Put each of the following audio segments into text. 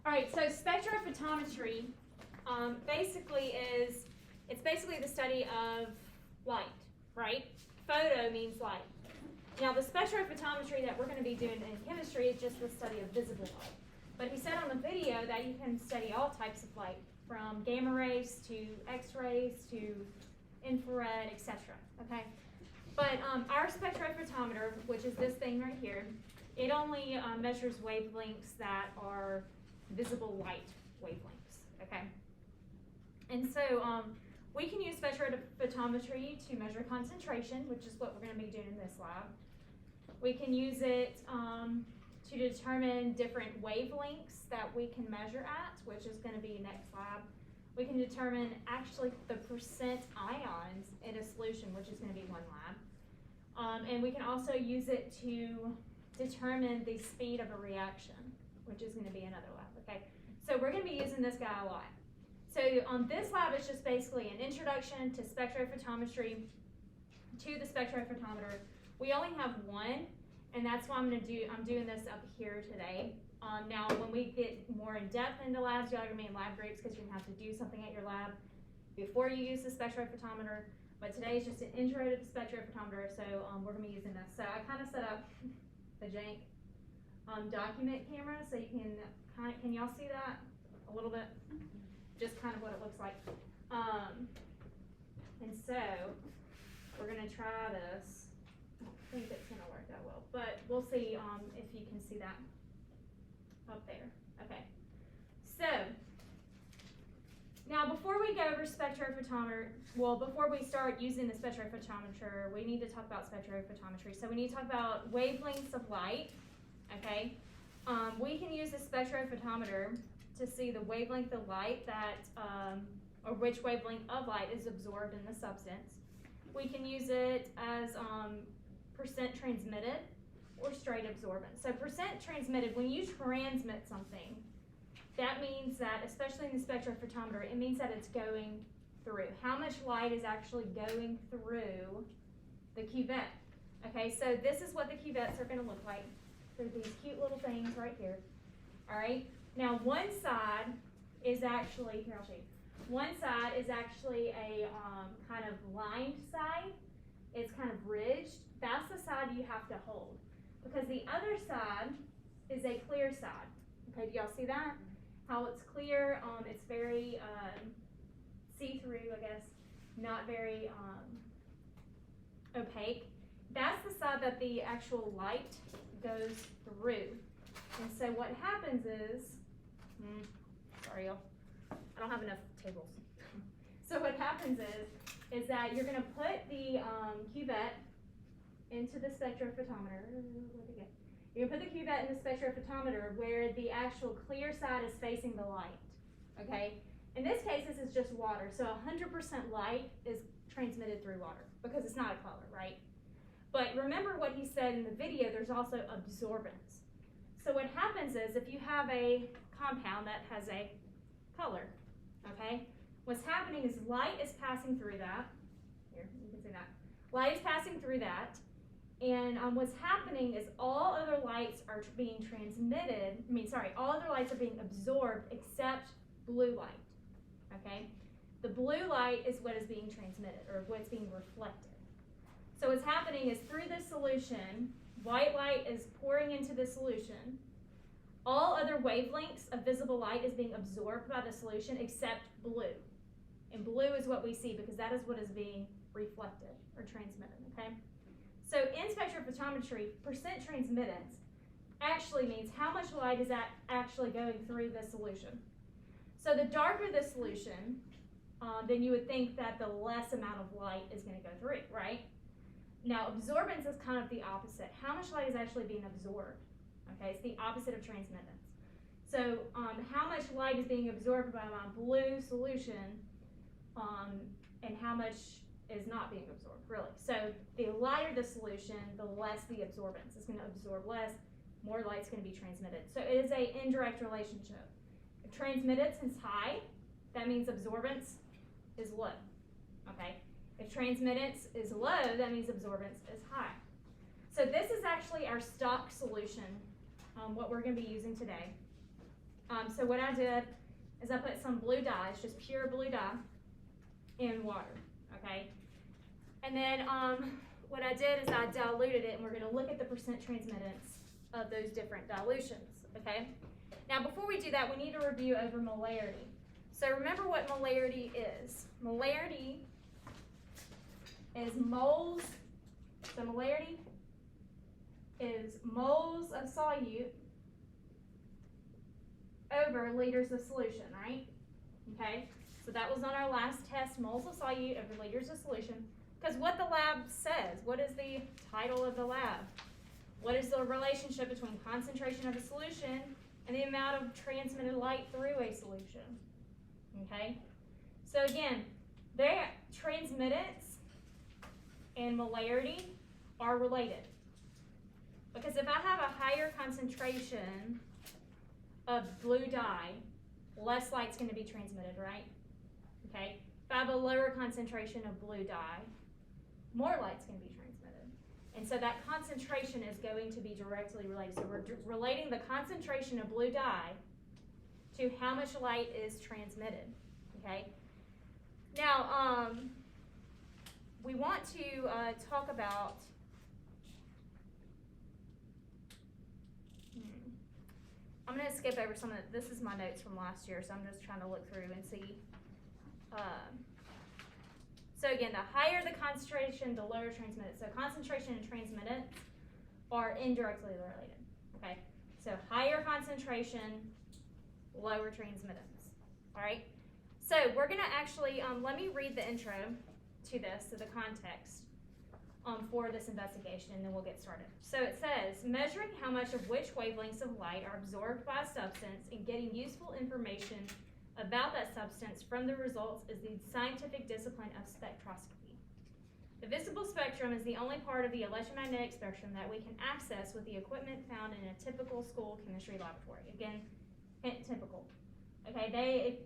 All right, so spectrophotometry it's basically the study of light, right? Photo means light. Now the spectrophotometry that we're going to be doing in chemistry is just the study of visible light. But he said on the video that you can study all types of light, from gamma rays to X-rays to infrared, etc. Okay? But our spectrophotometer, which is this thing right here, it only measures wavelengths that are visible light wavelengths, okay? And so we can use spectrophotometry to measure concentration, which is what we're going to be doing in this lab. We can use it to determine different wavelengths that we can measure at, which is going to be next lab. We can determine actually the percent ions in a solution, which is going to be one lab. And we can also use it to determine the speed of a reaction, which is going to be another lab, okay? So we're going to be using this guy a lot. So on this lab, it's just basically an introduction to spectrophotometry, to the spectrophotometer. We only have one, and that's why I'm doing this up here today. Now, when we get more in depth into labs, y'all are going to be in lab groups because you're going to have to do something at your lab before you use the spectrophotometer. But today is just an intro to the spectrophotometer, so we're going to be using this. So I kind of set up the jank document camera, so you can y'all see that a little bit? Just kind of what it looks like. And so we're going to try this. I don't think it's going to work that well, but we'll see if you can see that up there. Okay. So now before we go over spectrophotometer, well, before we start using the spectrophotometer, we need to talk about spectrophotometry. So we need to talk about wavelengths of light. Okay. We can use the spectrophotometer to see the wavelength of light that, or which wavelength of light is absorbed in the substance. We can use it as percent transmitted or straight absorbance. So percent transmitted, when you transmit something, that means that, especially in the spectrophotometer, it means that it's going through. How much light is actually going through the cuvette? Okay, so this is what the cuvettes are going to look like. They're these cute little things right here. All right. Now one side is actually, here I'll show you. One side is actually a kind of lined side. It's kind of ridged. That's the side you have to hold, because the other side is a clear side. Okay, do y'all see that? How it's clear, it's very see-through, I guess, not very opaque. That's the side that the actual light goes through. And so what happens is, sorry y'all, I don't have enough tables. So what happens is that you're going to put the cuvette into the spectrophotometer. You're going to put the cuvette in the spectrophotometer where the actual clear side is facing the light. Okay? In this case, this is just water. So 100% light is transmitted through water because it's not a color, right? But remember what he said in the video, there's also absorbance. So what happens is if you have a compound that has a color, okay, what's happening is light is passing through that. Here, you can see that. Light is passing through that, and what's happening is all other lights are being transmitted, all other lights are being absorbed except blue light, okay? The blue light is what is being transmitted, or what's being reflected. So what's happening is through this solution, white light is pouring into the solution. All other wavelengths of visible light is being absorbed by the solution except blue. And blue is what we see because that is what is being reflected or transmitted, okay? So in spectrophotometry, percent transmittance actually means how much light is actually going through the solution. So the darker the solution, then you would think that the less amount of light is going to go through, right? Now, absorbance is kind of the opposite. How much light is actually being absorbed? Okay, it's the opposite of transmittance. So, how much light is being absorbed by my blue solution, and how much is not being absorbed, really? So, the lighter the solution, the less the absorbance. It's going to absorb less, more light is going to be transmitted. So, it is an indirect relationship. If transmittance is high, that means absorbance is low. Okay. If transmittance is low, that means absorbance is high. So this is actually our stock solution, what we're going to be using today. So what I did is I put some blue dye, it's just pure blue dye, in water, okay? And then what I did is I diluted it, and we're gonna look at the percent transmittance of those different dilutions, okay? Now before we do that, we need to review over molarity. So remember what molarity is. Molarity is moles, so molarity is moles of solute over liters of solution, right? Okay, so that was on our last test, moles of solute over liters of solution. Because what the lab says, what is the title of the lab? What is the relationship between concentration of a solution and the amount of transmitted light through a solution? Okay, so again, their transmittance and molarity are related. Because if I have a higher concentration of blue dye, less light's going to be transmitted, right? Okay, if I have a lower concentration of blue dye, more light's going to be transmitted. And so that concentration is going to be directly related. So we're relating the concentration of blue dye to how much light is transmitted, okay? Now, we want to talk about, I'm going to skip over some of this is my notes from last year, so I'm just trying to look through and see. So again, the higher the concentration, the lower transmittance. So concentration and transmittance are indirectly related, okay? So higher concentration, lower transmittance, all right? So we're gonna actually, let me read the intro to this, to the context for this investigation, and then we'll get started. So it says, measuring how much of which wavelengths of light are absorbed by a substance and getting useful information about that substance from the results is the scientific discipline of spectroscopy. The visible spectrum is the only part of the electromagnetic spectrum that we can access with the equipment found in a typical school chemistry laboratory. Again, typical. Okay,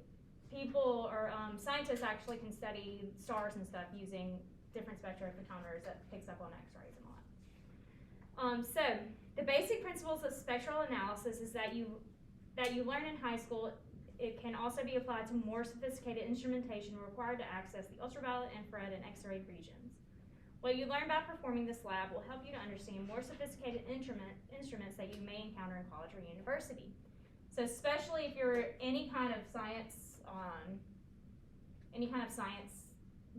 people or scientists actually can study stars and stuff using different spectrophotometers that picks up on X-rays and all that. So the basic principles of spectral analysis is that you learn in high school. It can also be applied to more sophisticated instrumentation required to access the ultraviolet, infrared, and X-ray regions. What you learn by performing this lab will help you to understand more sophisticated instruments that you may encounter in college or university. So especially if you're any kind of science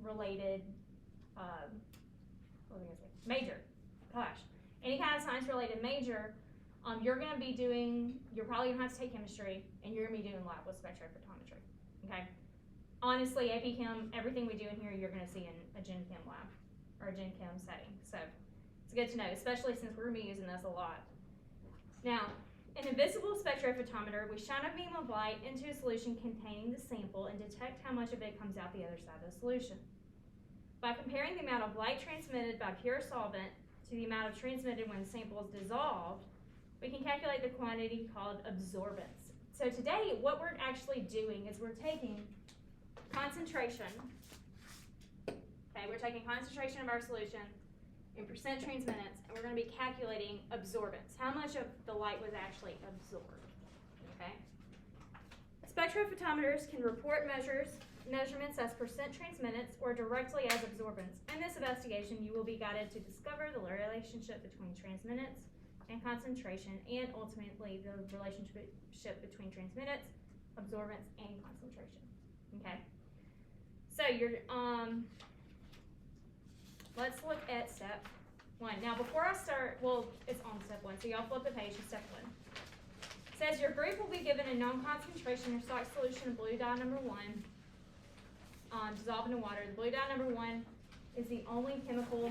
related major, any kind of science related major, you're probably gonna have to take chemistry, and you're gonna be doing lab with spectrophotometry, okay? Honestly, AP Chem, everything we do in here, you're gonna see in a Gen Chem lab, or a Gen Chem setting, so it's good to know, especially since we're gonna be using this a lot. Now, in a visible spectrophotometer, we shine a beam of light into a solution containing the sample and detect how much of it comes out the other side of the solution. By comparing the amount of light transmitted by pure solvent to the amount of transmitted when the sample is dissolved, we can calculate the quantity called absorbance. So today, what we're actually doing is we're taking concentration, okay, we're taking concentration of our solution in percent transmittance, and we're going to be calculating absorbance, how much of the light was actually absorbed, okay? Spectrophotometers can report measurements as percent transmittance or directly as absorbance. In this investigation, you will be guided to discover the relationship between transmittance and concentration, and ultimately the relationship between transmittance, absorbance, and concentration. Okay. So let's look at step 1. Now before I start, well, it's on step 1, so y'all flip the page to step 1. It says your group will be given a known concentration or stock solution of blue dye number 1, dissolved in water. The blue dye number 1 is the only chemical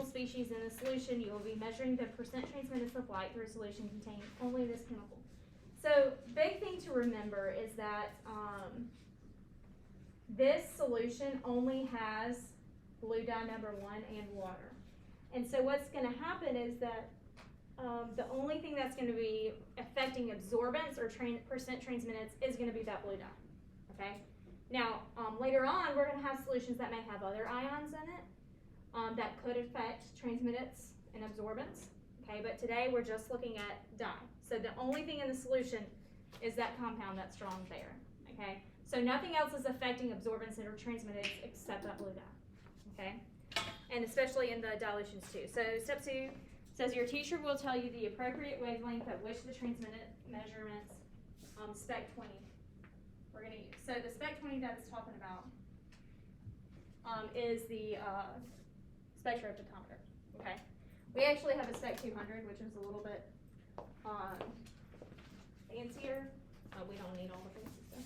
species in the solution. You will be measuring the percent transmittance of light through a solution containing only this chemical. So, big thing to remember is that this solution only has blue dye number 1 and water. And so what's going to happen is that the only thing that's going to be affecting absorbance or percent transmittance is going to be that blue dye. Okay? Now, later on, we're going to have solutions that may have other ions in it that could affect transmittance and absorbance. Okay, but today we're just looking at dye. So the only thing in the solution is that compound that's drawn there. Okay, so nothing else is affecting absorbance or transmittance except that blue dye. Okay, and especially in the dilutions too. So step 2 says your teacher will tell you the appropriate wavelength at which the transmitted measurements, spec 20, we're going to use. So the spec 20 that it's talking about is the spectrophotometer. Okay, we actually have a spec 200, which is a little bit fancier. We don't need all the fancy stuff.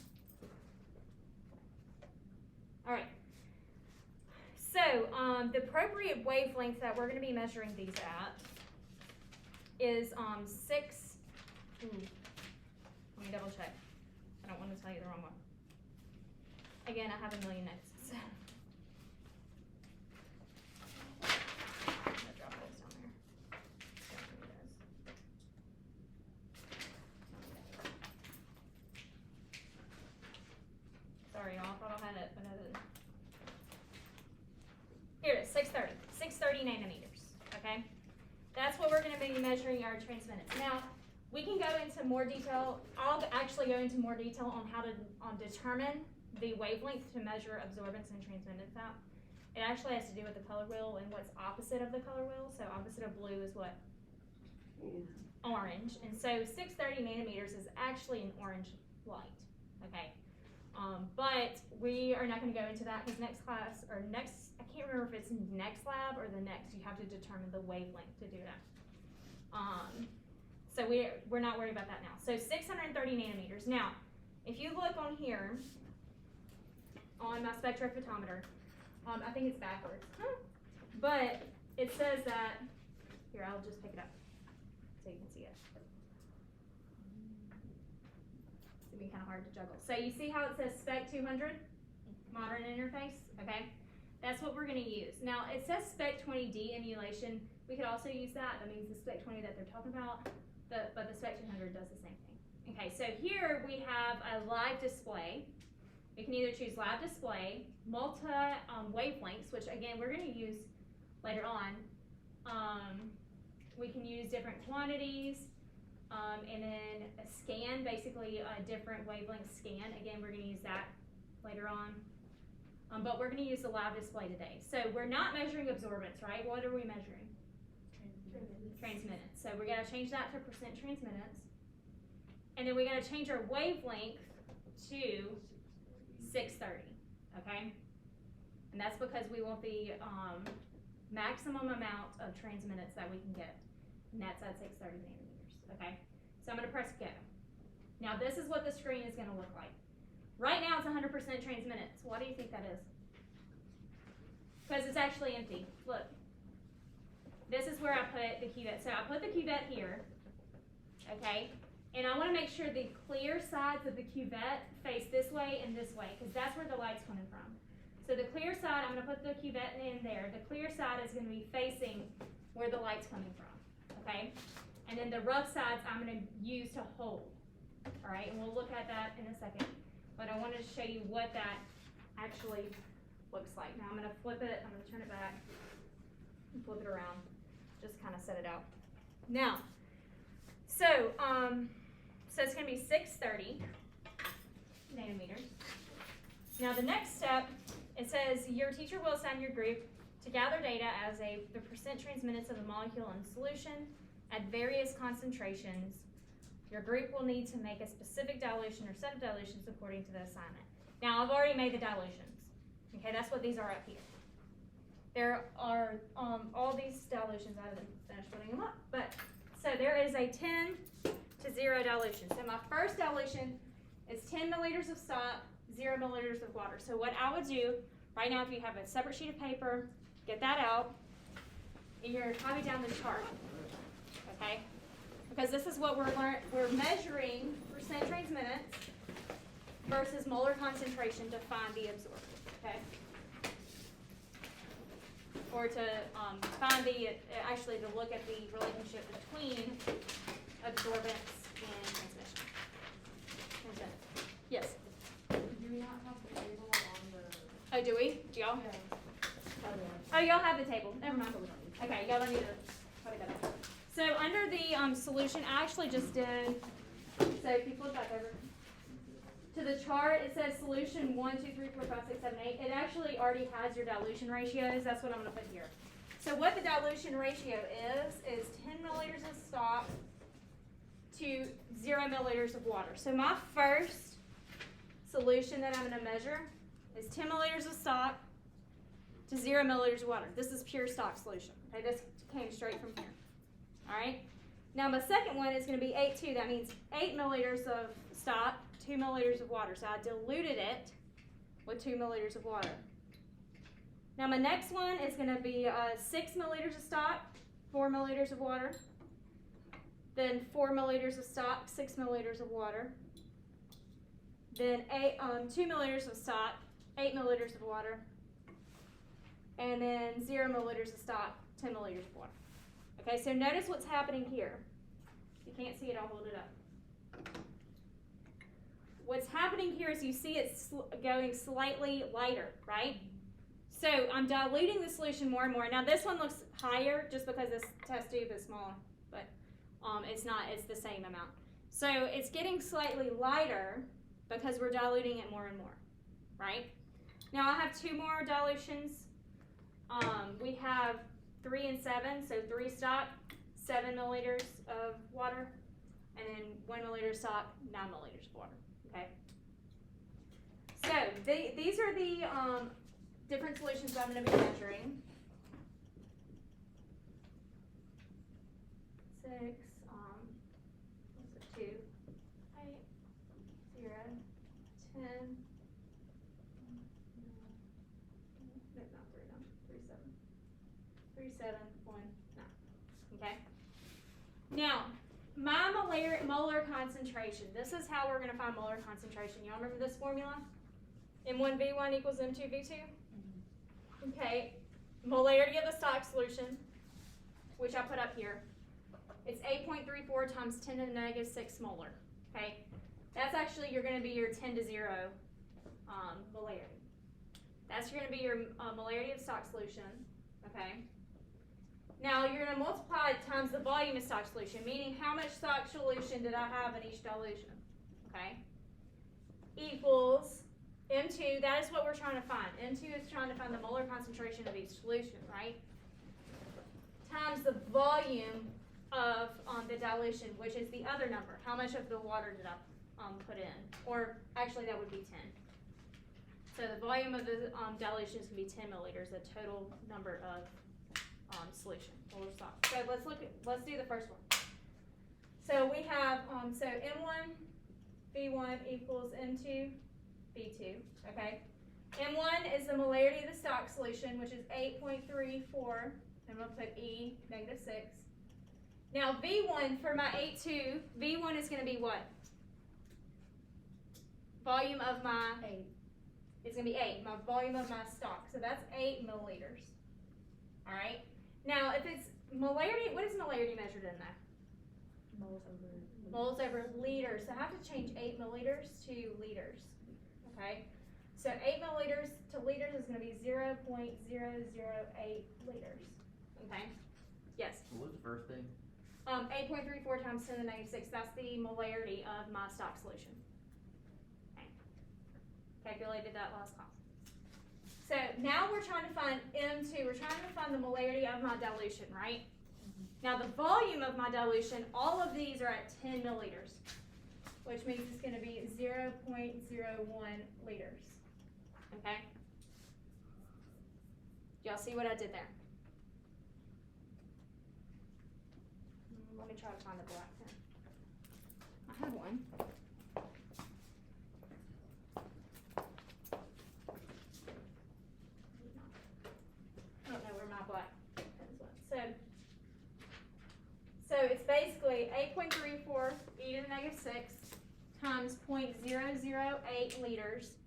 All right. So the appropriate wavelength that we're going to be measuring these at is 6. Let me double check. I don't want to tell you the wrong one. Again, I have a million notes. So. I'm gonna drop those down there. Don't need those. Sorry, y'all. I thought I had it, but I didn't. Here it is, 630. 630 nanometers. Okay, that's what we're going to be measuring our transmittance. Now, we can go into more detail. I'll actually go into more detail on how to determine the wavelength to measure absorbance and transmittance out. It actually has to do with the color wheel and what's opposite of the color wheel. So opposite of blue is what? Orange. And so 630 nanometers is actually an orange light. Okay. But we are not going to go into that because next class, or next, I can't remember if it's next lab or the next, you have to determine the wavelength to do that. So we're not worried about that now. So 630 nanometers. Now, if you look on here, on my spectrophotometer, I think it's backwards, but it says that, here, I'll just pick it up so you can see it. It's gonna be kind of hard to juggle. So you see how it says spec 200, modern interface, okay? That's what we're gonna use. Now it says spec 20D emulation. We could also use that. That means the spec 20 that they're talking about, but the spec 200 does the same thing. Okay, so here we have a live display. We can either choose live display, multi wavelengths, which again we're going to use later on. We can use different quantities, and then a scan, basically a different wavelength scan. Again, we're going to use that later on. But we're going to use the live display today. So we're not measuring absorbance, right? What are we measuring? Transmittance. So we're going to change that to percent transmittance. And then we're going to change our wavelength to 630, okay? And that's because we want the maximum amount of transmittance that we can get, and that's at 630 nanometers, okay? So I'm going to press go. Now this is what the screen is going to look like. Right now it's 100% transmittance. Why do you think that is? Because it's actually empty. Look, this is where I put the cuvette. So I put the cuvette here, okay? And I want to make sure the clear sides of the cuvette face this way and this way, because that's where the light's coming from. So the clear side, I'm going to put the cuvette in there. The clear side is going to be facing where the light's coming from, okay? And then the rough sides I'm going to use to hold, all right? And we'll look at that in a second. But I wanted to show you what that actually looks like. Now I'm going to flip it. I'm going to turn it back and flip it around. Just kind of set it out. Now, so it's going to be 630 nanometers. Now the next step, it says your teacher will assign your group to gather data as the percent transmittance of a molecule in solution at various concentrations. Your group will need to make a specific dilution or set of dilutions according to the assignment. Now I've already made the dilutions. Okay, that's what these are up here. There are all these dilutions. I haven't finished putting them up, but so there is a 10 to 0 dilution. So my first dilution is 10 milliliters of salt, 0 milliliters of water. So what I would do right now, if you have a separate sheet of paper, get that out, and you're copy down the chart, okay? Because this is what we're measuring percent transmittance versus molar concentration to find the absorbance, okay? Or to find actually to look at the relationship between absorbance and transmission. Yes? Do we not have the table on the... Oh, do we? Do y'all? Yeah. Oh, y'all have the table. Never mind. Okay, y'all don't need to copy that up. So the solution. I actually just did. So if you flip back over to the chart, it says solution 1, 2, 3, 4, 5, 6, 7, 8. It actually already has your dilution ratios. That's what I'm going to put here. So what the dilution ratio is 10 milliliters of stock to 0 milliliters of water. So my first solution that I'm going to measure is 10 milliliters of stock to 0 milliliters of water. This is pure stock solution. Okay, this came straight from here. All right. Now my second one is going to be 8.2. That means 8 milliliters of stock, 2 milliliters of water. So I diluted it with 2 milliliters of water. Now my next one is going to be 6 milliliters of stock, 4 milliliters of water. Then 4 milliliters of stock, 6 milliliters of water. Then 2 milliliters of stock, 8 milliliters of water. And then 0 milliliters of stock, 10 milliliters of water. Okay, so notice what's happening here. If you can't see it, I'll hold it up. What's happening here is you see it's going slightly lighter, right? So I'm diluting the solution more and more. Now this one looks higher just because this test tube is smaller, but it's not, it's the same amount. So it's getting slightly lighter because we're diluting it more and more, right? Now I have 2 more dilutions. We have 3 and 7, so 3 stock, 7 milliliters of water, and then 1 milliliter stock, 9 milliliters of water, okay? So these are the different solutions I'm going to be measuring. 6, what's it, 2, 8, 0, 10, no, not 3, no, 3, 7. 3, 7, 1, 9. Okay. Now, my molar concentration. This is how we're going to find molar concentration. Y'all remember this formula? M1V1 equals M2V2? Okay. Molarity of the stock solution, which I put up here. It's 8.34 times 10 to the negative 6 molar. Okay. That's actually going to be your 10 to 0 molarity. That's going to be your molarity of stock solution. Okay. Now you're going to multiply it times the volume of stock solution, meaning how much stock solution did I have in each dilution, okay? Equals M2, that is what we're trying to find. M2 is trying to find the molar concentration of each solution, right? Times the volume of the dilution, which is the other number. How much of the water did I put in? Or actually that would be 10. So the volume of the dilution is going to be 10 milliliters, the total number of solution, molar stock. So let's do the first one. So we have, so M1 V1 equals M2 V2, okay? M1 is the molarity of the stock solution, which is 8.34, and we'll put E, negative 6. Now V1, for my 8.2, V1 is going to be what? Volume of my, 8. it's going to be 8, my volume of my stock. So that's 8 milliliters, all right? Now, if it's molarity, what is molarity measured in there? Moles over liters. So I have to change 8 milliliters to liters. Okay? So 8 milliliters to liters is going to be 0.008 liters. Okay? Yes? What was the first thing? 8.34 times 10 to the negative 6. That's the molarity of my stock solution. Okay. Calculated that last class. So now we're trying to find M2. We're trying to find the molarity of my dilution, right? Now the volume of my dilution, all of these are at 10 milliliters, which means it's going to be 0.01 liters. Okay? Y'all see what I did there? Let me try to find the black pen. I have one. I don't know where my black pens went. So it's basically 8.34 e to the negative 6 times 0.008 liters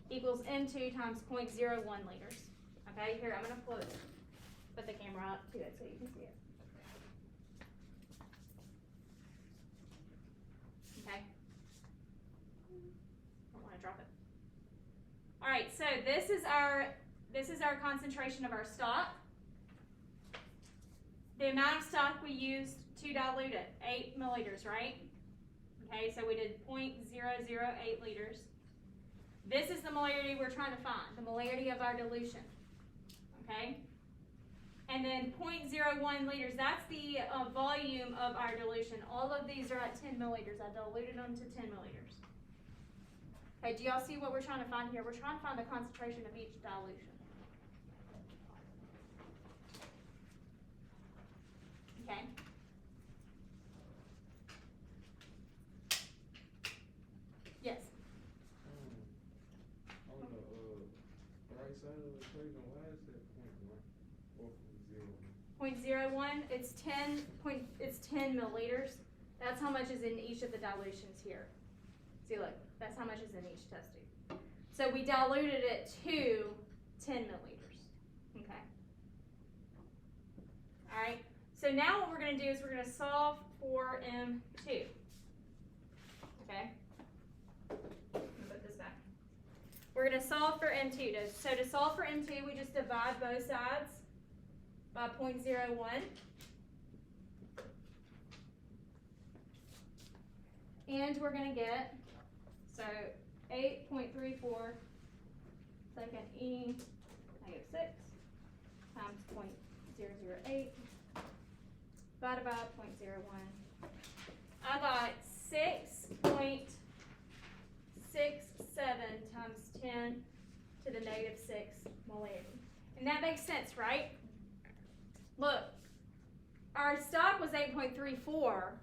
equals M2 times 0.01 liters. Okay, here, I'm going to put the camera up to it so you can see it. Okay. Don't want to drop it. All right, so this is our concentration of our stock. the amount of stock we used to dilute it, 8 milliliters, right? Okay, so we did 0.008 liters. This is the molarity we're trying to find, the molarity of our dilution. Okay? And then 0.01 liters, that's the volume of our dilution. All of these are at 10 milliliters. I diluted them to 10 milliliters. Okay, do y'all see what we're trying to find here? We're trying to find the concentration of each dilution. Okay? Yes? On the right side of the equation, why is that 0.1 or 0.01? 0.01, it's 10 milliliters. That's how much is in each of the dilutions here. See, look, that's how much is in each test tube. So we diluted it to 10 milliliters. Okay. All right. So now what we're going to do is we're going to solve for M2. Okay. I'm going to put this back. We're going to solve for M2. So to solve for M2, we just divide both sides by 0.01. And we're going to get, so 8.34 second E negative 6 times 0.008 divided by 0.01. I got 6.67 times 10 to the negative 6 molarity. And that makes sense, right? Look, our stock was 8.34,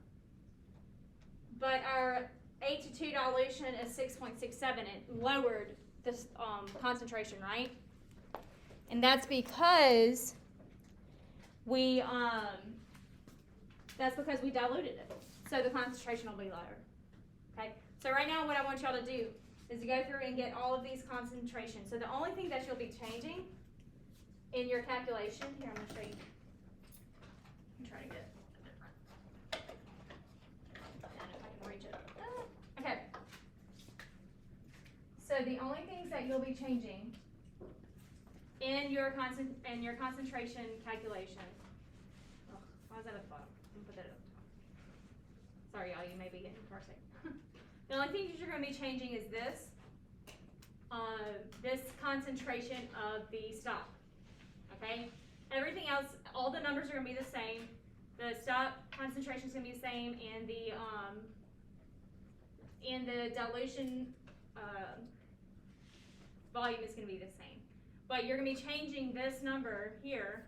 but our 8 to 2 dilution is 6.67. It lowered this concentration, right? And that's because we diluted it. So the concentration will be lower. Okay? So right now what I want y'all to do is to go through and get all of these concentrations. So the only thing that you'll be changing in your calculation, here I'm going to show you. I'm trying to get a different. I don't know if I can reach it. Okay. So the only things that you'll be changing in your concentration calculation. Oh, why is that at the bottom? I'm gonna put that at the top. Sorry, y'all, you may be getting car sick. The only thing that you're going to be changing is this concentration of the stock. Okay? Everything else, all the numbers are going to be the same. The stock concentration is going to be the same, and the dilution volume is going to be the same. But you're going to be changing this number here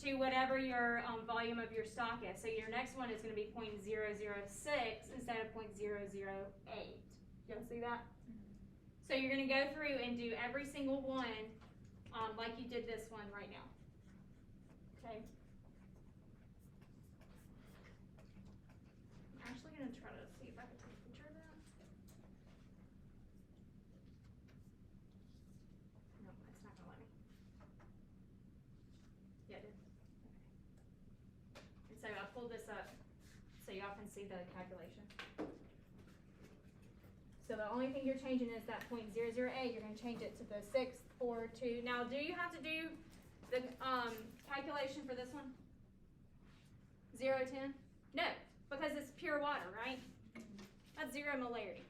to whatever your volume of your stock is. So your next one is going to be 0.006 instead of 0.008. Y'all see that? So you're going to go through and do every single one like you did this one right now. Okay? I'm actually going to try to see if I can take a picture of that. No, it's not going to let me. Yeah, it is. And so I pulled this up so y'all can see the calculation. So the only thing you're changing is that 0.008. You're going to change it to the 642. Now, do you have to do the calculation for this one? 010? No, because it's pure water, right? That's 0 molarity.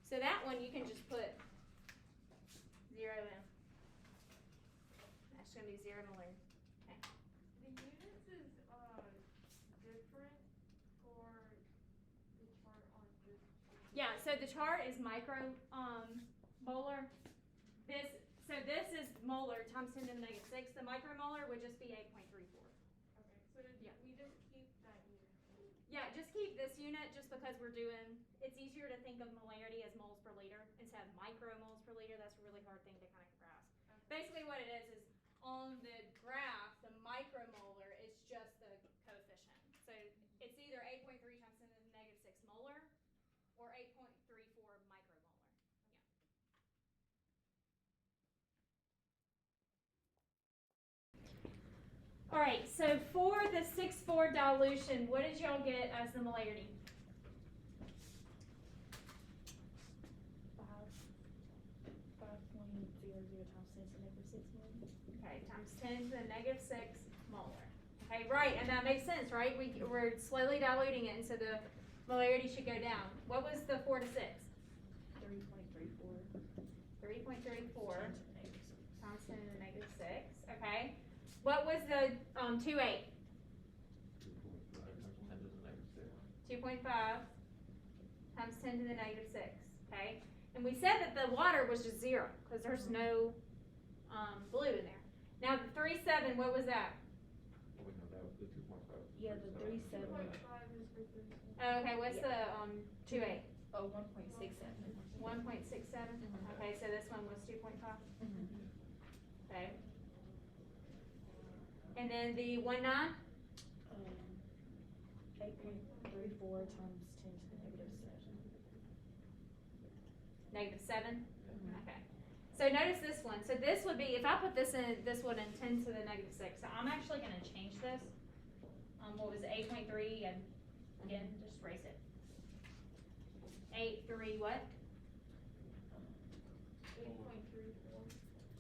So that one you can just put 0 in. That's going to be 0 molarity. The units is different for the chart on this. Yeah, so the chart is micro molar. This is molar times 10 to the negative 6. The micromolar would just be 8.34. Okay, so Yeah. we just keep that unit. Yeah, just keep this unit just because it's easier to think of molarity as moles per liter instead of micromoles per liter. That's a really hard thing to kind of grasp. Okay. Basically what it is on the graph, the micromolar is just the coefficient. So it's either 8.3 times 10 to the negative 6 molar or 8.34 micromolar. Yeah. All right, so for the 6,4 dilution, what did y'all get as the molarity? 5.00 times 10 to the negative 6 molar. Okay, times 10 to the negative 6 molar. Okay, right, and that makes sense, right? We're slowly diluting it, and so the molarity should go down. What was the 4 to 6? 3.34. 3.34 times 10 to the negative 6, okay? What was the 2.8? 2.5 times 10 to the negative 6, okay? And we said that the water was just 0, because there's no blue in there. Now the 3.7, what was that? Yeah, the 3.7. 2.5 Okay, what's the 2.8? Oh, 1.67. 1.67? Okay, so this one was 2.5, okay? And then the 1.9? 8.34 times 10 to the negative 7. Negative 7? Okay. So notice this one. So this would be, if I put this in, this would in 10 to the negative 6. So I'm actually going to change this. What was it, 8.3? And again, just erase it. 8.3 what?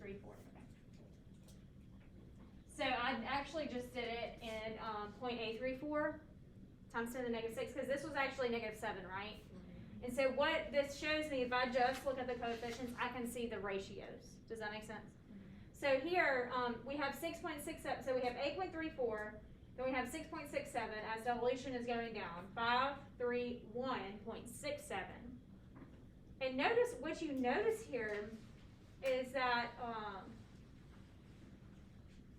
3.4. Okay. So I actually just did it in 0.834 times 10 to the negative 6, because this was actually negative 7, right? And so what this shows me, if I just look at the coefficients, I can see the ratios. Does that make sense? So here, we have 6.67, so we have 8.34, then we have 6.67 as dilution is going down, 531.67. And notice, what you notice here is that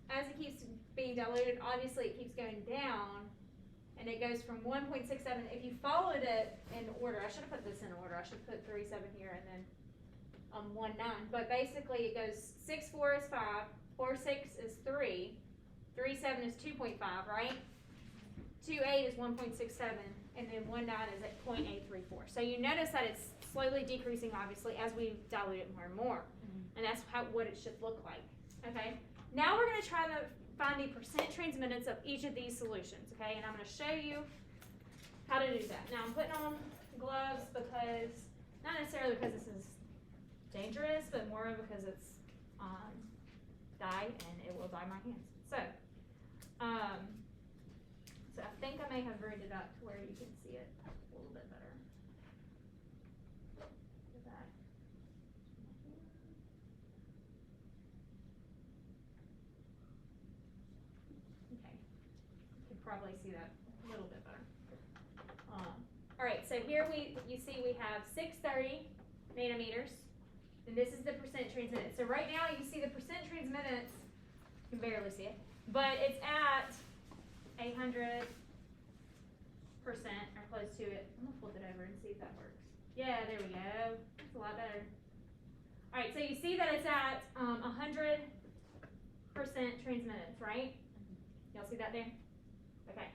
as it keeps being diluted, obviously it keeps going down, and it goes from 1.67. If you followed it in order, I should have put this in order. I should put 3.7 here and then 1.9. But basically, it goes 6.4 is 5, 4.6 is 3, 3.7 is 2.5, right? 2.8 is 1.67, and then 1.9 is at 0.834. So you notice that it's slowly decreasing, obviously, as we dilute it more and more, and that's what it should look like. Okay. Now we're going to try to find the percent transmittance of each of these solutions, okay? And I'm going to show you how to do that. Now I'm putting on gloves because, not necessarily because this is dangerous, but more because it's dye and it will dye my hands. So I think I may have rigged it up to where you can see it a little bit better. Look at that. Okay, you can probably see that a little bit better. All right, so here you see we have 630 nanometers, and this is the percent transmittance. So right now you see the percent transmittance, you can barely see it, but it's at 800% or close to it. I'm gonna flip it over and see if that works. Yeah, there we go. That's a lot better. All right, so you see that it's at 100% transmittance, right? Y'all see that there? Okay.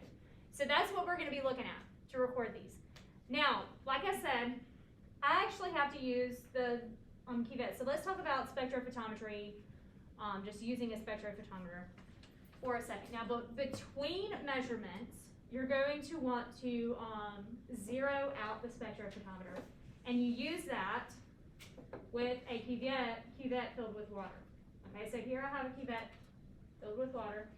So that's what we're going to be looking at to record these. Now, like I said, I actually have to use the cuvette. So let's talk about spectrophotometry, just using a spectrophotometer for a second. Now, between measurements, you're going to want to zero out the spectrophotometer, and you use that with a cuvette filled with water. Okay, so here I have a cuvette filled with water.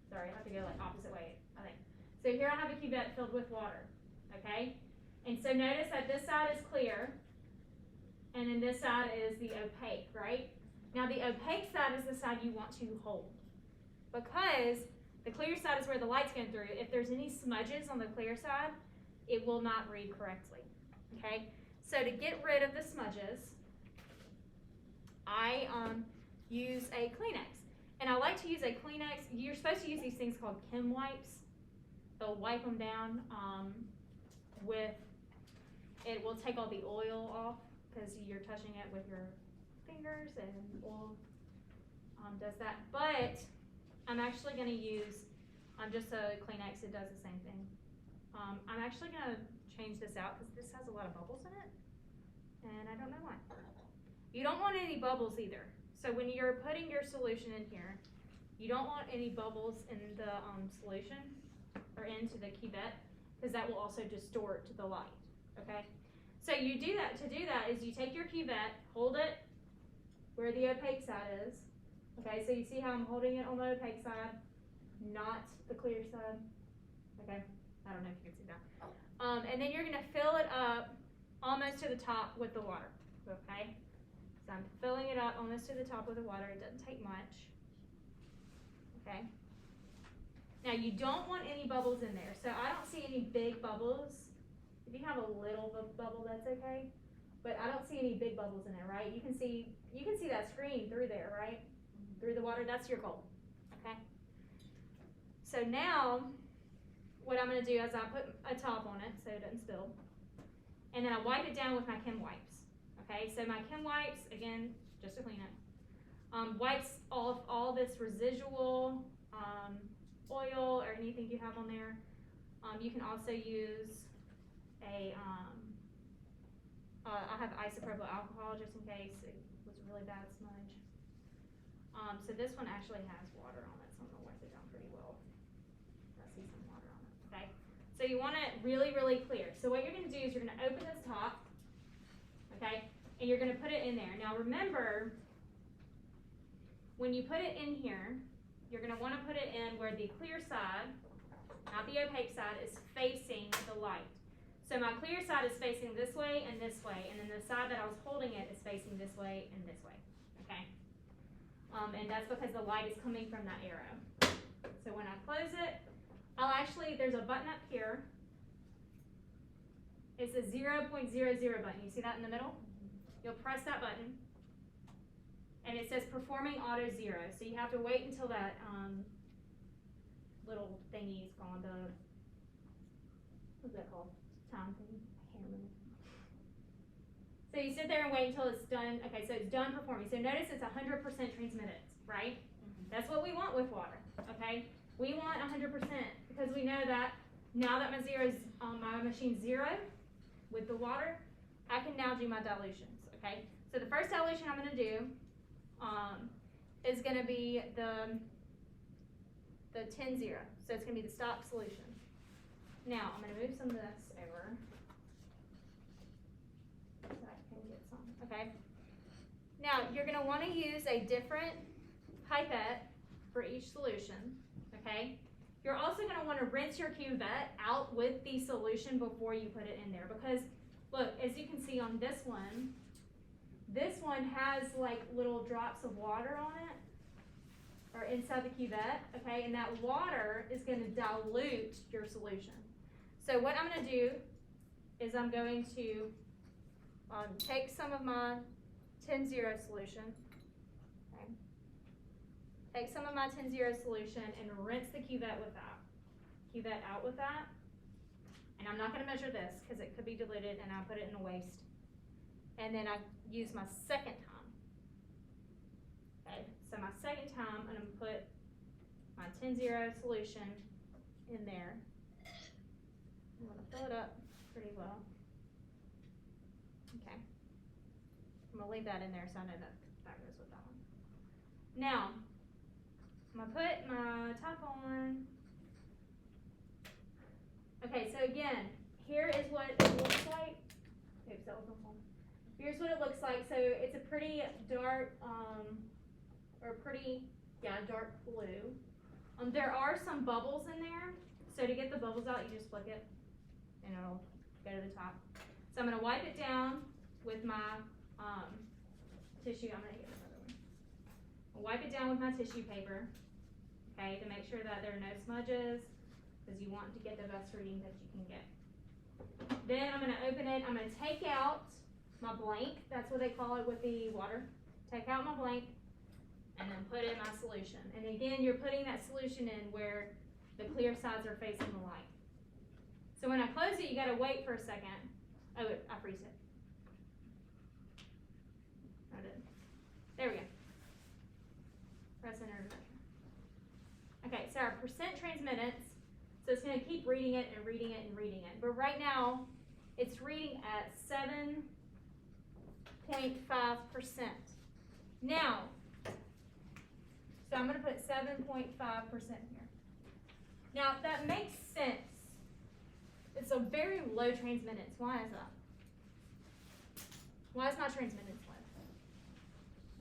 Sorry, I have to go like opposite way, I think. So here I have a cuvette filled with water, okay? And so notice that this side is clear, and then this side is the opaque, right? Now the opaque side is the side you want to hold, because the clear side is where the light's going through. If there's any smudges on the clear side, it will not read correctly, okay? So to get rid of the smudges, I use a Kleenex. And I like to use a Kleenex. You're supposed to use these things called Chem wipes. They'll wipe them down it will take all the oil off because you're touching it with your fingers, and oil does that. But I'm actually going to use just a Kleenex. It does the same thing. I'm actually going to change this out because this has a lot of bubbles in it, and I don't know why. You don't want any bubbles either. So when you're putting your solution in here, you don't want any bubbles in the solution or into the cuvette, because that will also distort the light, okay? So you do that. To do that is you take your cuvette, hold it where the opaque side is, okay? So you see how I'm holding it on the opaque side, not the clear side. Okay, I don't know if you can see that. And then you're gonna fill it up almost to the top with the water, okay? So I'm filling it up almost to the top with the water. It doesn't take much, okay? Now you don't want any bubbles in there. So I don't see any big bubbles. If you have a little bubble, that's okay. But I don't see any big bubbles in there, right? You can see that screen through there, right? Through the water, that's your goal, okay? So now, what I'm gonna do is I put a top on it so it doesn't spill. And then I wipe it down with my Chem Wipes, okay? So my Chem Wipes, again, just to clean it, wipes all this residual oil or anything you have on there. You can also use I have isopropyl alcohol just in case it was a really bad smudge. So this one actually has water on it, so I'm gonna wipe it down pretty well. I see some water on it, okay? So you want it really, really clear. So what you're gonna do is you're gonna open this top, okay? And you're gonna put it in there. Now remember, when you put it in here, you're gonna wanna put it in where the clear side, not the opaque side, is facing the light. So my clear side is facing this way, and then the side that I was holding it is facing this way and this way, okay? And that's because the light is coming from that arrow. So when I close it, there's a button up here. It's a 0.00 button. You see that in the middle? You'll press that button, and it says performing auto 0. So you have to wait until that little thingy's gone, what's that called? Time thing? I can't remember. So you sit there and wait until it's done. Okay, so it's done performing. So notice it's 100% transmittance, right? That's what we want with water, okay? We want 100% because we know that now that my machine's 0 with the water, I can now do my dilutions, okay? So the first dilution I'm gonna do is gonna be the 10-0. So it's gonna be the stock solution. Now I'm gonna move some of this over so I can get some, okay? Now you're gonna wanna use a different pipette for each solution, okay? You're also gonna wanna rinse your cuvette out with the solution before you put it in there because look, as you can see on this one has like little drops of water on it or inside the cuvette, okay? And that water is gonna dilute your solution. So what I'm gonna do is I'm going to take some of my 10-0 solution, okay? Take some of my 10-0 solution and rinse the cuvette out with that. And I'm not gonna measure this because it could be diluted and I'll put it in a waste. And then I use my second time. Okay, so my second time I'm gonna put my 10-0 solution in there. I'm gonna fill it up pretty well. Okay. I'm gonna leave that in there so I know that that goes with that one. Now, I'm gonna put my top on. Okay, so again, here is what it looks like. Oops, that was my phone. Here's what it looks like. So it's a pretty dark, dark blue. There are some bubbles in there. So to get the bubbles out, you just flick it and it'll go to the top. So I'm gonna wipe it down with my tissue. I'm gonna get another one. I'll wipe it down with my tissue paper, okay, to make sure that there are no smudges, because you want to get the best reading that you can get. Then I'm gonna open it. I'm gonna take out my blank. That's what they call it with the water. Take out my blank and then put in my solution. And again, you're putting that solution in where the clear sides are facing the light. So when I close it, you gotta wait for a second. Oh, I freeze it. I did. There we go. Press enter to measure. Okay, so our percent transmittance, so it's gonna keep reading it and reading it and reading it. But right now, it's reading at 7.5%. Now, so I'm gonna put 7.5% here. Now, that makes sense. It's a very low transmittance. Why is that? Why is my transmittance low?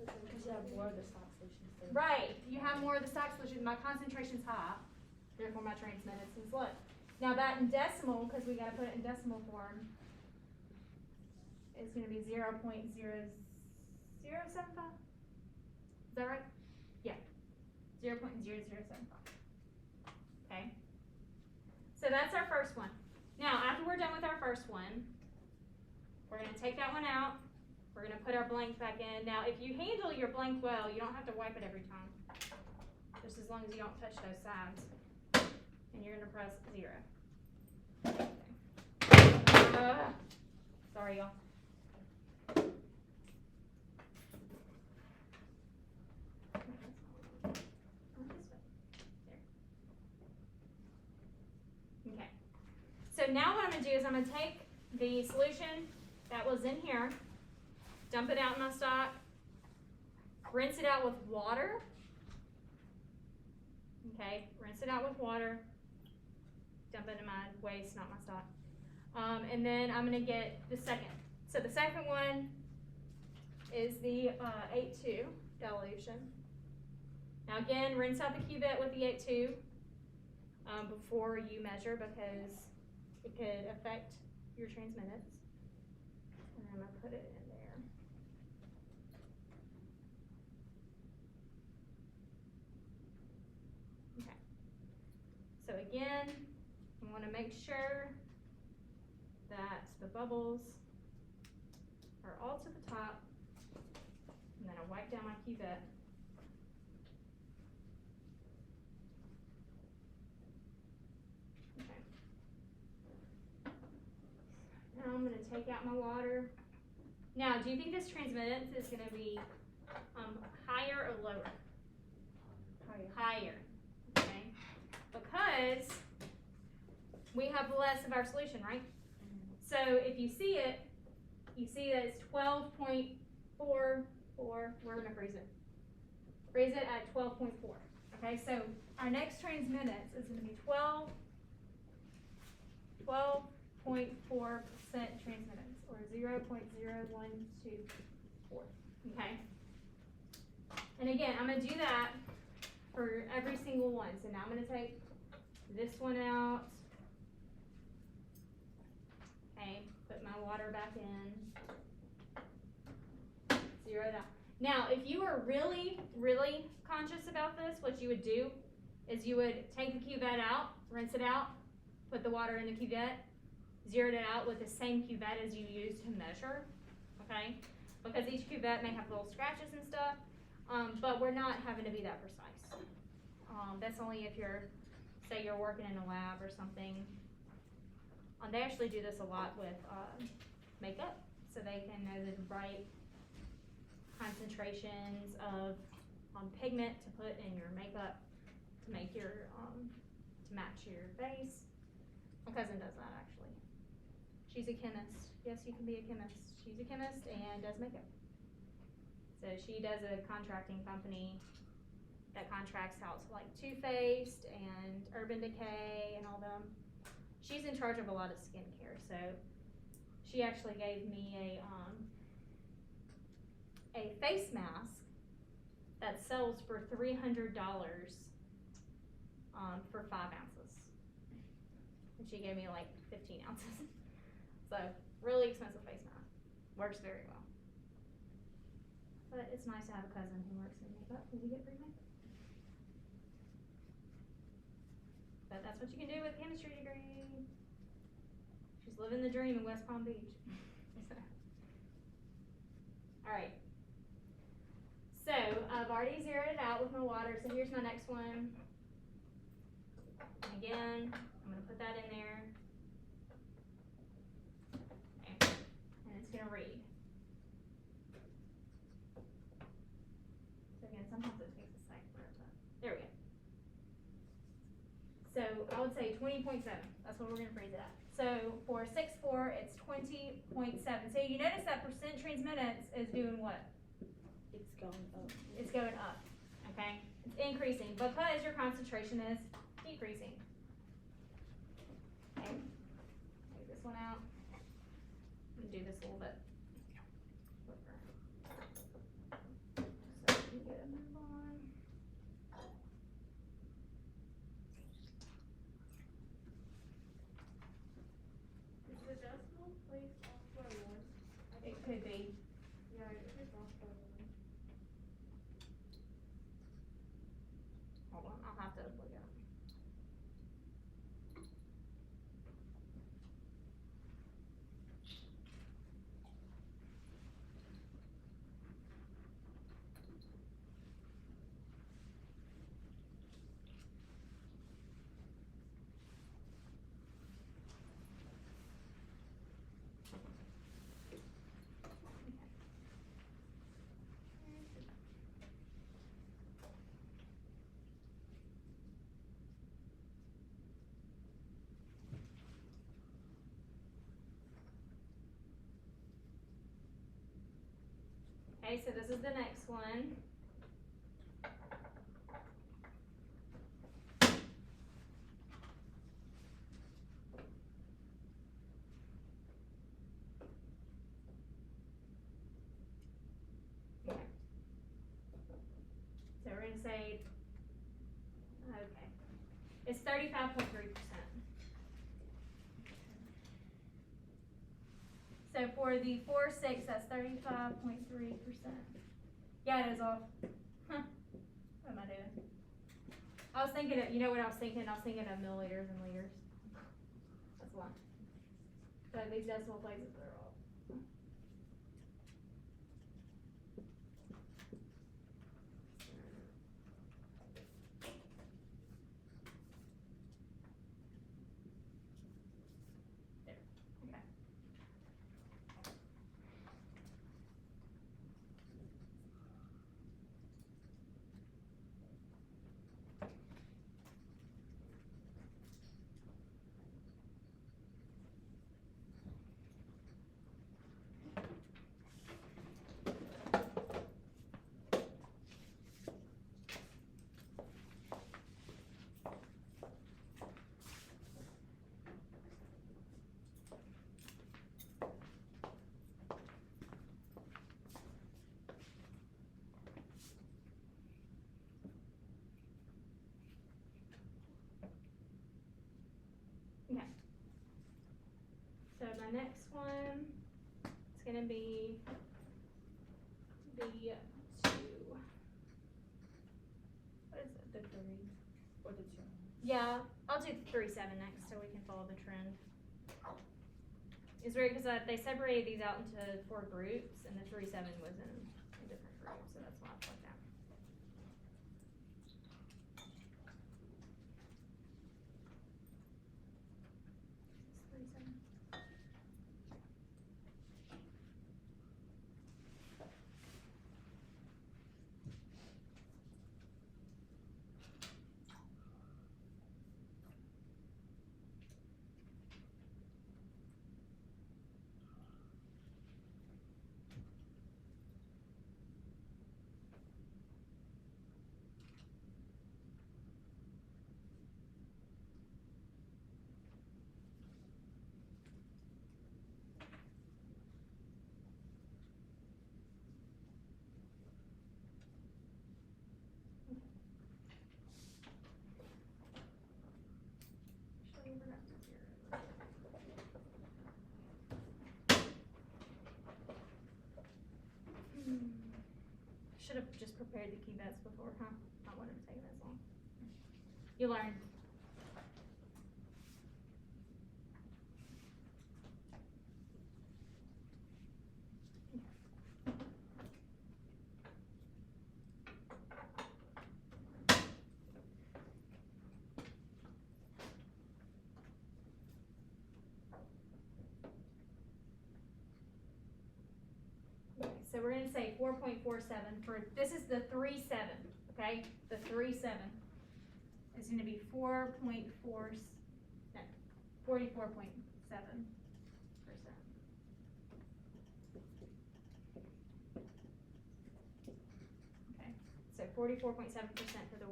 Because you have more of the stock solutions. Right, you have more of the stock solution. My concentration's high. therefore my transmittance is low. Now that in decimal, cause we gotta put it in decimal form, is gonna be 0.0075. Is that right? Yeah, 0.0075. Okay? So that's our first one. Now, after we're done with our first one, we're gonna take that one out. We're gonna put our blank back in. Now, if you handle your blank well, you don't have to wipe it every time. Just as long as you don't touch those sides. And you're gonna press 0. Okay. Sorry, y'all. Okay. So now what I'm gonna do is I'm gonna take the solution that was in here, dump it out in my stock, rinse it out with water. Okay, rinse it out with water, dump it in my waste, not my stock. And then I'm gonna get the second. So the second one is the 8.2 dilution. Now again, rinse out the cuvette with the 8.2 before you measure, because it could affect your transmittance. And I'm gonna put it in there. Okay. So again, I wanna make sure that the bubbles are all to the top, and then I wipe down my cuvette. Okay. Now I'm gonna take out my water. Now, do you think this transmittance is gonna be higher or lower? Higher, okay? Because we have less of our solution, right? So if you see it, you see that it's 12.44. We're gonna freeze it. Freeze it at 12.4. Okay, so our next transmittance is gonna be 12.4% transmittance, or 0.0124. Okay. And again, I'm gonna do that for every single one. So now I'm gonna take this one out. Okay, put my water back in. Zero it out. Now, if you are really, really conscious about this, what you would do is you would take the cuvette out, rinse it out, put the water in the cuvette, zero it out with the same cuvette as you use to measure, okay? Because each cuvette may have little scratches and stuff, but we're not having to be that precise. That's only if you're, say you're working in a lab or something. They actually do this a lot with makeup, so they can know the right concentrations of pigment to put in your makeup to make your to match your face. My cousin does that actually. She's a chemist. Yes, you can be a chemist. She's a chemist and does makeup. So she does a contracting company that contracts out to like Too Faced and Urban Decay and all them. She's in charge of a lot of skincare, so she actually gave me a face mask that sells for $300 for 5 ounces. And she gave me like 15 ounces. So really expensive face mask. Works very well. But it's nice to have a cousin who works in makeup because you get free makeup. But that's what you can do with a chemistry degree. She's living the dream in West Palm Beach. Alright. So, I've already zeroed it out with my water, so here's my next one. Again, I'm going to put that in there. Okay. And it's going to read. So again, sometimes it takes a second for it to, there we go. So I would say 20.7. That's what we're going to freeze it at. So for 6.4, it's 20.7. So you notice that percent transmittance is doing what? It's going up. It's going up. Okay? It's increasing because your concentration is decreasing. Okay? Take this one out. I'm going to do this a little bit quicker. So we can get a move on. Okay, so this is the next one. Okay. So we're gonna say, okay, it's 35.3%. So for the 4-6, that's 35.3%. Yeah, it is off. Huh. What am I doing? I was thinking of, you know what I was thinking? I was thinking of milliliters and liters. That's why. So these decimal places are off. There, okay. Okay. So my next one is gonna be the 2. What is it? The 3 or the 2? Yeah, I'll do 3-7 next so we can follow the trend. It's weird because they separated these out into 4 groups and the 3-7 was in a different group, so that's why I put that. It's 3-7. Actually, I forgot to zero. Should have just prepared the key bets before, huh? I wouldn't have taken this long. You learn. Okay, so we're gonna say 4.47 for, this is the 3-7, okay? The 3-7 is gonna be 44.7%. Okay, so 44.7% for the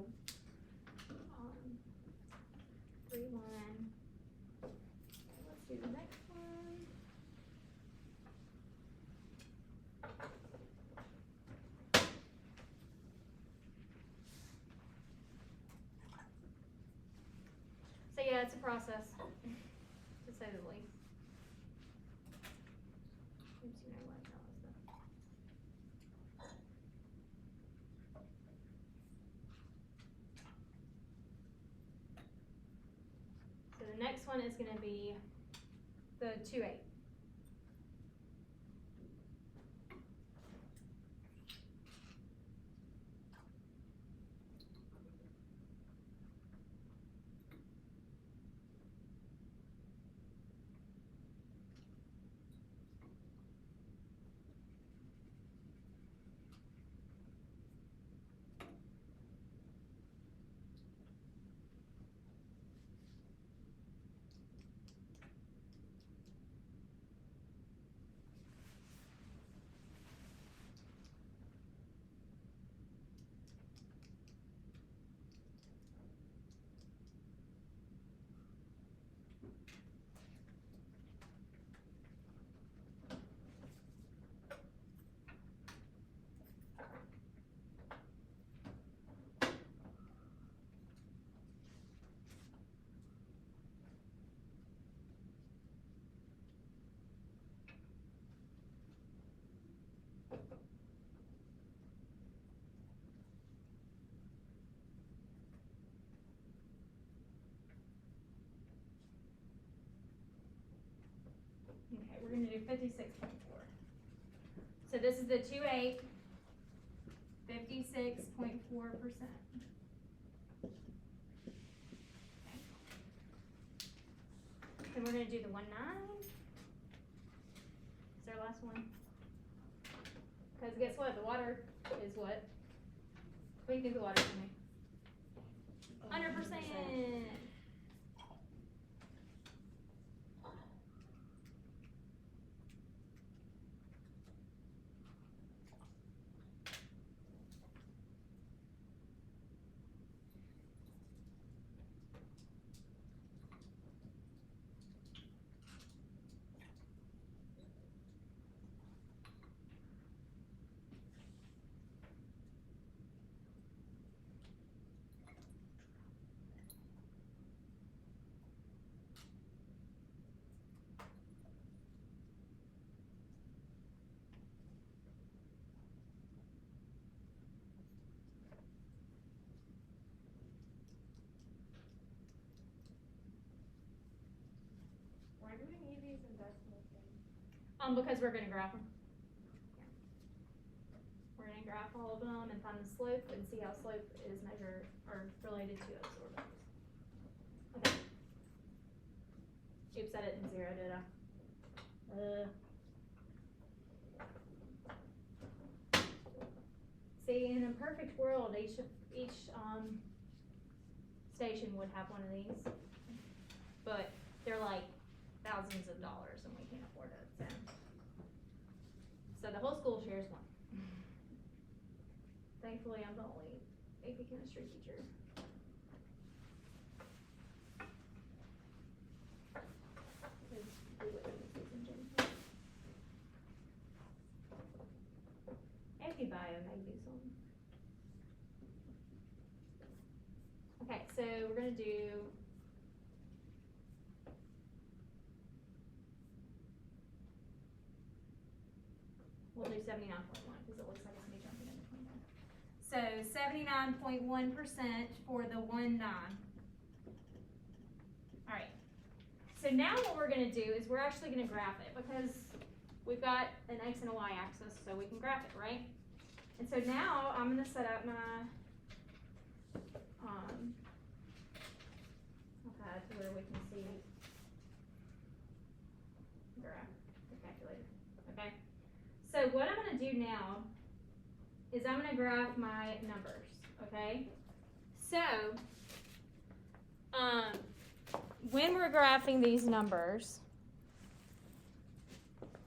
3-1. Let's do the next one. So yeah, it's a process, to say the least. Oops, you know what, that was the. So the next one is gonna be the 2-8. gonna do 56.4. So this is the 2/8, 56.4%. Then we're gonna do the 1/9. Is our last one? Cause guess what, the water is what? What do you think the water's gonna be? 100%. Why do we need these in decimal things? Because we're gonna graph them. We're gonna graph all of them and find the slope and see how slope is measured or related to absorbance. Okay. Oops, I didn't zero, did I? See, in a perfect world, each station would have one of these, but they're like thousands of dollars and we can't afford it, so the whole school shares one. Thankfully, I'm the only AP chemistry teacher. AP bio may do some. Okay, so we're gonna do we'll do 79.1 because it looks like it's me jumping in between them. So 79.1% for the 1/9. Alright. So now what we're gonna do is we're actually gonna graph it because we've got an X and a Y axis, so we can graph it, right? And so now I'm gonna set up my iPad to where we can see graph the calculator. Okay. So what I'm gonna do now is I'm gonna graph my numbers, okay? So, when we're graphing these numbers,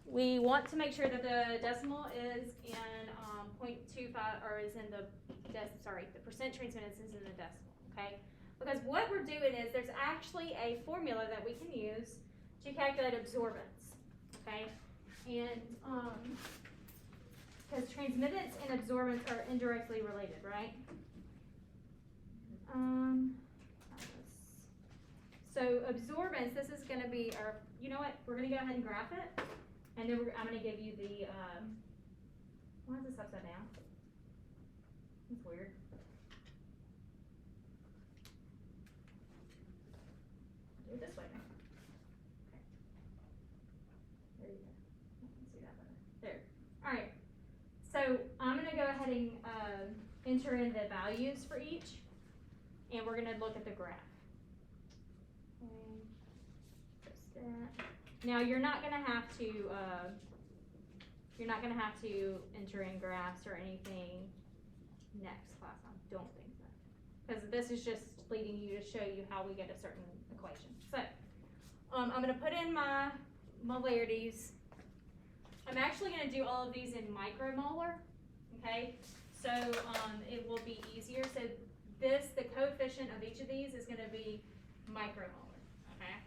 we want to make sure that the decimal is in 0.25, or is in the percent transmittance is in the decimal, okay? Because what we're doing is there's actually a formula that we can use to calculate absorbance, okay? And, because transmittance and absorbance are indirectly related, right? So absorbance, this is gonna be our, you know what, we're gonna go ahead and graph it, and then I'm gonna give you the, why is this upside down? That's weird. Do it this way now. Okay. There you go. I can see that better. There. Alright. So I'm gonna go ahead and enter in the values for each, and we're gonna look at the graph. Okay. Just that. Now you're not gonna have to enter in graphs or anything next class. I don't think so, because this is just leading you to show you how we get a certain equation. So I'm gonna put in my molarities. I'm actually gonna do all of these in micromolar, okay? So it will be easier. So the coefficient of each of these is gonna be micromolar, okay?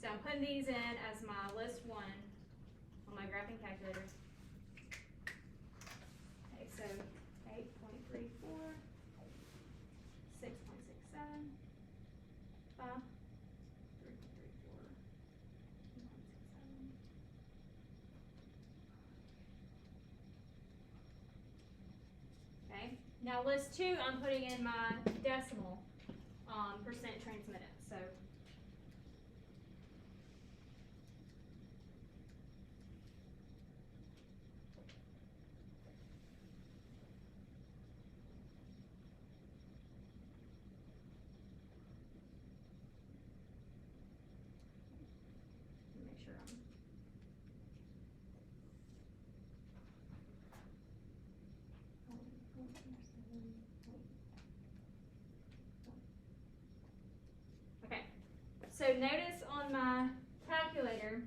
So I'm putting these in as my list 1 on my graphing calculator. Okay, so 8.34, 6.67, 5, 3.34, 1.67. Okay, now list 2, I'm putting in my decimal percent transmitted. So notice on my calculator,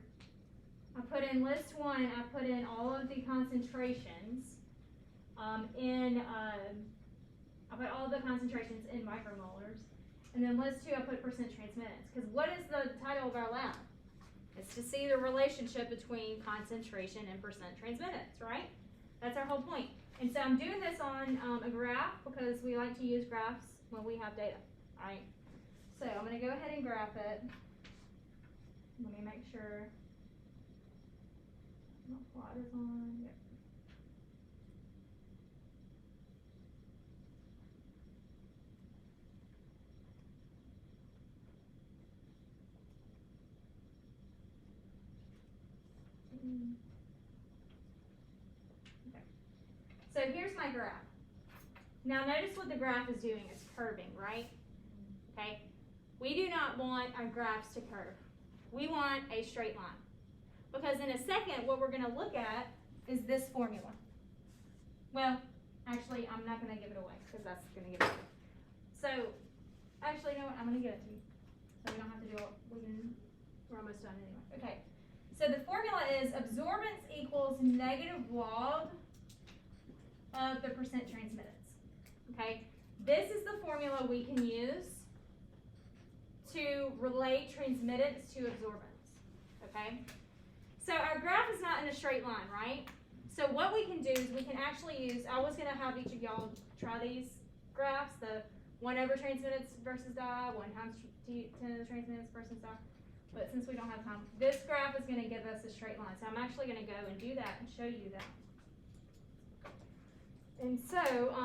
I put in list 1, I put in all of the concentrations, I put all the concentrations in micromolars. And then list 2, I put percent transmittance. Because what is the title of our lab? It's to see the relationship between concentration and percent transmittance, right? That's our whole point. And so I'm doing this on a graph because we like to use graphs when we have data, alright? So I'm going to go ahead and graph it. Let me make sure my plot is on. Yep. Okay. So here's my graph. Now notice what the graph is doing. It's curving, right? Okay. We do not want our graphs to curve. We want a straight line. Because in a second, what we're going to look at is this formula. Well, actually, I'm not going to give it away because that's going to give it away. So, actually, you know what? I'm going to give it to you. So we don't have to do it. We're almost done anyway. Okay. So the formula is absorbance equals negative log of the percent transmittance. Okay. This is the formula we can use to relate transmittance to absorbance. Okay. So our graph is not in a straight line, right? So what we can do is we can actually use, I was going to have each of y'all try these graphs, the 1 over transmittance versus die, 1 times 10 to the transmittance versus die. But since we don't have time, this graph is going to give us a straight line. So I'm actually going to go and do that and show you that. And so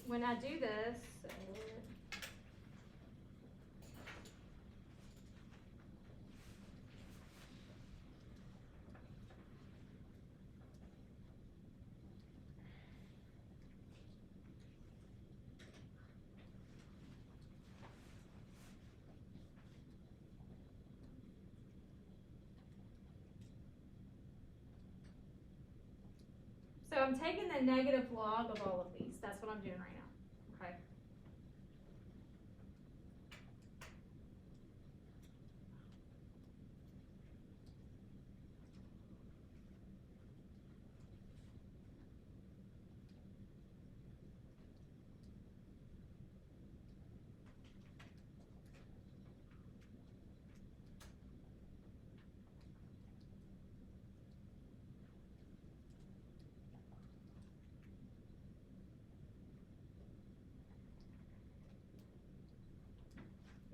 when I do this, so I'm taking the negative log of all of these. That's what I'm doing right now. Okay.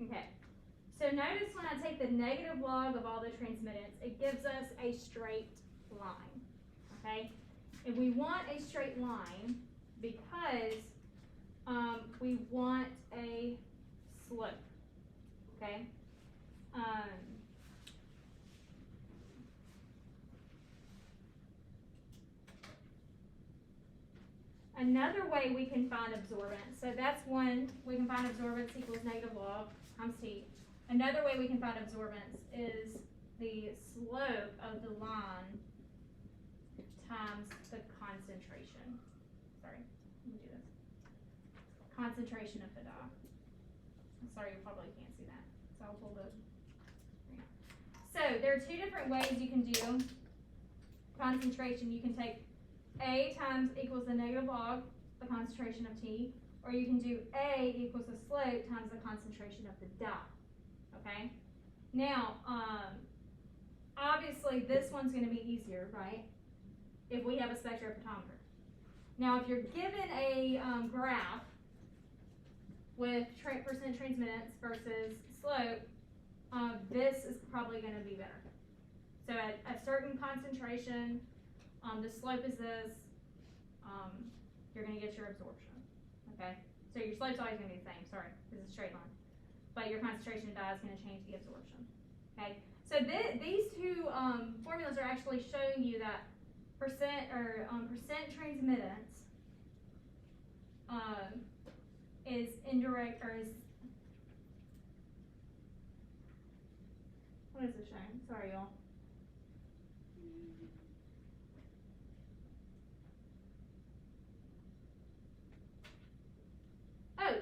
Okay, so notice when I take the negative log of all the transmittance, it gives us a straight line, okay? And we want a straight line because we want a slope, okay? Another way we can find absorbance, so that's one, we can find absorbance equals negative log times t. Another way we can find absorbance is the slope of the line times the concentration. Sorry, let me do this. Concentration of the dye. Sorry, you probably can't see that. So I'll pull the. So there are 2 different ways you can do concentration. You can take A times equals the negative log, the concentration of T, or you can do A equals the slope times the concentration of the dye, okay? Now, obviously this one's gonna be easier, right? If we have a spectrophotometer. Now, if you're given a graph with percent transmittance versus slope, this is probably gonna be better. So at a certain concentration, the slope is this, you're going to get your absorption, okay? So your slope's always going to be the same, sorry, this is a straight line. But your concentration of dye is going to change the absorption, okay? So these 2 formulas are actually showing you that percent transmittance is indirect, or is, what is it showing? Sorry, y'all. Oh,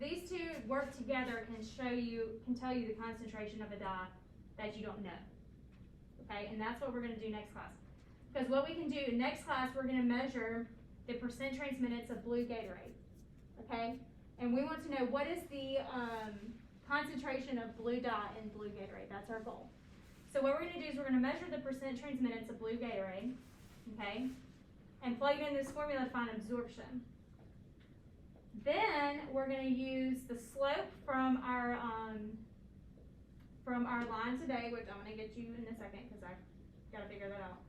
these two, work together can tell you the concentration of a dye that you don't know. Okay, and that's what we're gonna do next class. Because what we can do, next class, we're gonna measure the percent trace minutes of blue Gatorade, okay? And we want to know what is the, concentration of blue dye in blue Gatorade, that's our goal. So what we're gonna do is we're gonna measure the percent trace minutes of blue Gatorade, okay? And plug it in this formula to find absorption. Then we're gonna use the slope from our line today, which I'm gonna get you in a second because I gotta figure that out.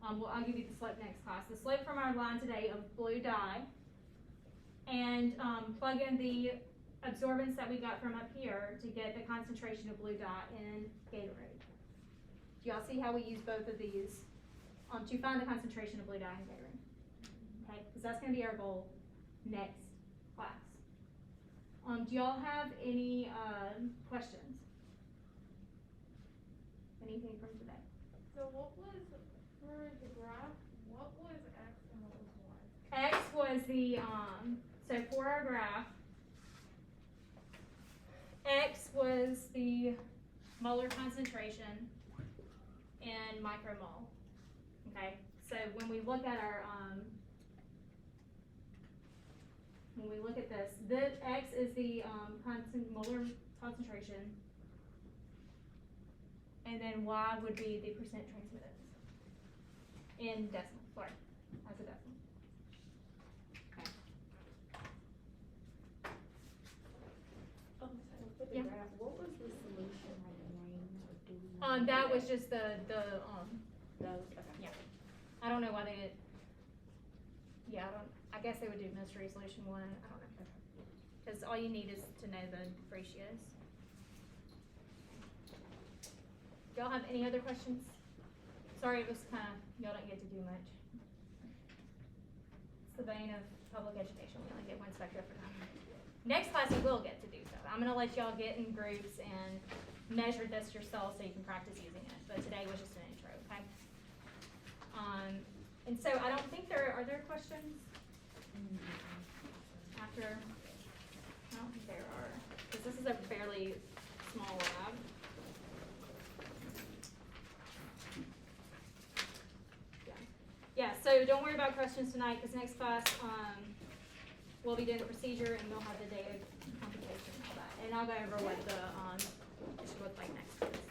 I'll give you the slope next class. The slope from our line today of blue dye, and plug in the absorbance that we got from up here to get the concentration of blue dye in Gatorade. Do y'all see how we use both of these to find the concentration of blue dye in Gatorade? Okay, because that's gonna be our goal next class. Do y'all have any questions? Anything from today? So what was, for the graph, what was X and what was Y? X was the, so for our graph, X was the molar concentration in micromole. Okay, so when we look at our, when we look at this, X is the molar concentration, and then Y would be the percent trace minutes in decimal, sorry, as a decimal. Okay. So for the Yeah. graph, what was the solution, like the name, or do we? That was just the Those, okay. yeah. I don't know why they did. Yeah, I guess they would do mystery solution 1, I don't know. Cause all you need is to know the ratios. Y'all have any other questions? Sorry, it was y'all don't get to do much. It's the bane of public education, we only get one spectra for time. Next class you will get to do so. I'm gonna let y'all get in groups and measure this yourself so you can practice using it, but today was just an intro, okay? And so I don't think are there questions after? I don't think there are, because this is a fairly small lab. Yeah, so don't worry about questions tonight, because next class, we'll be doing the procedure and we'll have the data computation and all that. And I'll go over what it should look like next.